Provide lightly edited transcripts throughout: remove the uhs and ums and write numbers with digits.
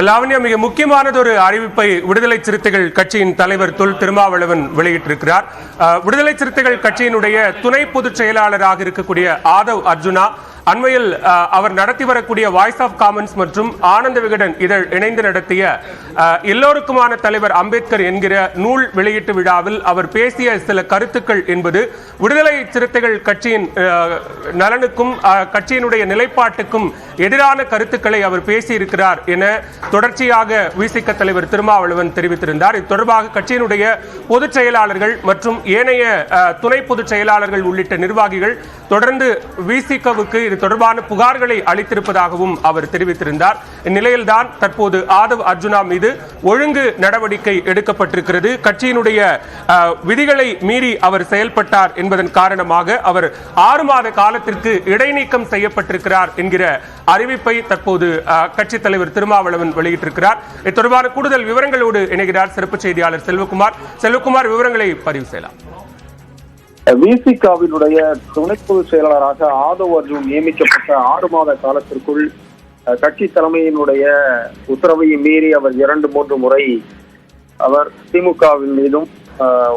லாவண்யா, மிக முக்கியமானது ஒரு அறிவிப்பை விடுதலை சிறுத்தைகள் கட்சியின் தலைவர் தொல் திருமாவளவன் வெளியிட்டிருக்கிறார். விடுதலை சிறுத்தைகள் கட்சியினுடைய துணை பொதுச் செயலாளராக இருக்கக்கூடிய ஆதவ் அர்ஜுனா அண்மையில் அவர் நடத்தி வரக்கூடிய வாய்ஸ் ஆஃப் காமன்ஸ் மற்றும் ஆனந்த விகடன் இதழ் இணைந்து நடத்திய எல்லோருக்குமான தலைவர் அம்பேத்கர் என்கிற நூல் வெளியீட்டு விழாவில் அவர் பேசிய சில கருத்துக்கள் என்பது விடுதலை சிறுத்தைகள் கட்சியின் நலனுக்கும் கட்சியினுடைய நிலைப்பாட்டுக்கும் எதிரான கருத்துக்களை அவர் பேசியிருக்கிறார் என தொடர்ச்சியாக விசிக தலைவர் திருமாவளவன் தெரிவித்திருந்தார். இது தொடர்பாக கட்சியினுடைய பொதுச் செயலாளர்கள் மற்றும் ஏனைய துணை பொதுச் செயலாளர்கள் உள்ளிட்ட நிர்வாகிகள் தொடர்ந்து விசிகவுக்கு இது தொடர்பான புகார்களை அளித்திருப்பதாகவும் அவர் தெரிவித்திருந்தார். இந்நிலையில்தான் தற்போது ஆதவ் அர்ஜுனா மீது ஒழுங்கு நடவடிக்கை எடுக்கப்பட்டிருக்கிறது. கட்சியினுடைய விதிகளை மீறி அவர் செயல்பட்டார் என்பதன் காரணமாக அவர் 6 மாத காலத்திற்கு இடைநீக்கம் செய்யப்பட்டிருக்கிறார் என்கிற அறிவிப்பை தற்போது கட்சித் தலைவர் திருமாவளவன் வெளியிட்டிருக்கிறார். இது தொடர்பான கூடுதல் விவரங்களோடு இணைகிறார் சிறப்பு செய்தியாளர் செல்வகுமார். விவரங்களை பதிவு செய்யலாம். விசிகாவினுடைய துணை பொதுச் செயலாளராக ஆதவ் அர்ஜுன் நியமிக்கப்பட்ட 6 மாத காலத்திற்குள் கட்சி தலைமையினுடைய உத்தரவை மீறி அவர் 2-3 முறை அவர் திமுகவின் மீதும்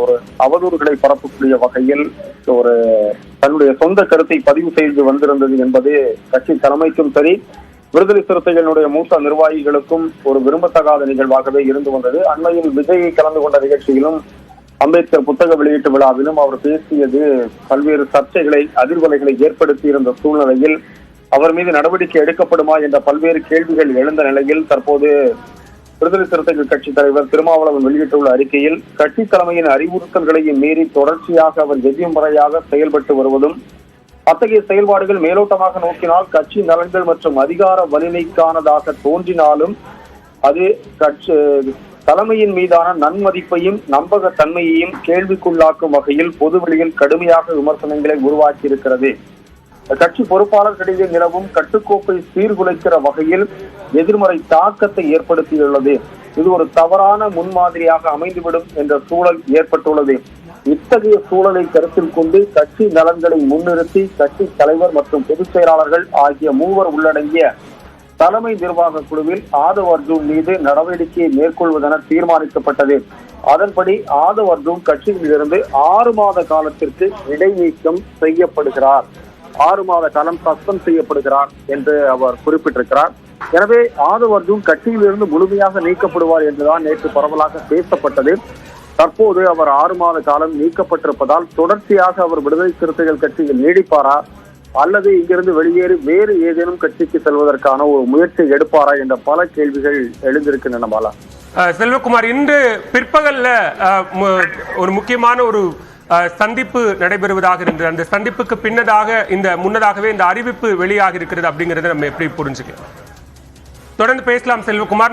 ஒரு அவதூறுகளை பரப்பக்கூடிய வகையில் ஒரு தன்னுடைய சொந்த கருத்தை பதிவு செய்து வந்திருந்தது என்பது கட்சி தலைமைக்கும் சரி விடுதலை சிறுத்தைகளுடைய மூத்த நிர்வாகிகளுக்கும் ஒரு விரும்பத்தகாத நிகழ்வாகவே இருந்து வந்தது. அண்மையில் விஜயை கலந்து கொண்ட நிகழ்ச்சியிலும் அம்பேத்கர் புத்தக வெளியீட்டு விழாவிலும் அவர் பேசியது பல்வேறு சர்ச்சைகளை அதிர்வலைகளை ஏற்படுத்தி இருந்த சூழ்நிலையில் அவர் மீது நடவடிக்கை எடுக்கப்படுமா என்ற பல்வேறு கேள்விகள் எழுந்த நிலையில் தற்போது விடுதலை சிறுத்தைகள் கட்சி தலைவர் திருமாவளவன் வெளியிட்டுள்ள அறிக்கையில் கட்சி தலைமையின் அறிவுறுத்தல்களையும் மீறி தொடர்ச்சியாக அவர் எதிர்மறையாக செயல்பட்டு வருவதும் அத்தகைய செயல்பாடுகள் மேலோட்டமாக நோக்கினால் கட்சி நலன்கள் மற்றும் அதிகார வலிமைக்கானதாக தோன்றினாலும் அது கட்சி தலைமையின் மீதான நன்மதிப்பையும் நம்பகத்தன்மையையும் கேள்விக்குள்ளாக்கும் வகையில் பொதுவெளியில் கடுமையாக விமர்சனங்களை உருவாக்கி இருக்கிறது. கட்சி பொறுப்பாளர்களிடையே நிலவும் கட்டுக்கோப்பை சீர்குலைக்கிற வகையில் எதிர்மறை தாக்கத்தை ஏற்படுத்தியுள்ளது. இது ஒரு தவறான முன்மாதிரியாக அமைந்துவிடும் என்ற சூழல் ஏற்பட்டுள்ளது. இத்தகைய சூழலை கருத்தில் கொண்டு கட்சி நலன்களை முன்னிறுத்தி கட்சி தலைவர் மற்றும் பொதுச் செயலாளர்கள் ஆகிய 3 உள்ளடங்கிய தலைமை நிர்வாக குழுவில் ஆதவ் அர்ஜுன் மீது நடவடிக்கையை மேற்கொள்வதென தீர்மானிக்கப்பட்டது. அதன்படி ஆதவ் அர்ஜுன் கட்சியிலிருந்து 6 மாத காலத்திற்கு இடைநீக்கம் செய்யப்படுகிறார். 6 மாத காலம் சஸ்பெண்ட் செய்யப்படுகிறார் என்று அவர் குறிப்பிட்டிருக்கிறார். எனவே ஆதவ் அர்ஜுன் கட்சியிலிருந்து முழுமையாக நீக்கப்படுவார் என்றுதான் நேற்று பரவலாக பேசப்பட்டது. தற்போது அவர் 6 மாத காலம் நீக்கப்பட்டிருப்பதால் தொடர்ச்சியாக அவர் விடுதலை சிறுத்தைகள் கட்சியில் நீடிப்பாரா அல்லது இங்கிருந்து வெளியேறி வேறு ஏதேனும் கட்சிக்கு செல்வதற்கான ஒரு முயற்சி எடுப்பாரா என்ற பல கேள்விகள் எழுந்திருக்கின்றன. பாலா, செல்வகுமார், இன்று பிற்பகல்ல ஒரு முக்கியமான ஒரு சந்திப்பு நடைபெறுவதாக இருந்தது. அந்த சந்திப்புக்கு முன்னதாகவே இந்த அறிவிப்பு வெளியாக இருக்கிறது அப்படிங்கறத நம்ம எப்படி புரிஞ்சுக்கலாம்? தொடர்ந்து பேசலாம் செல்வகுமார்.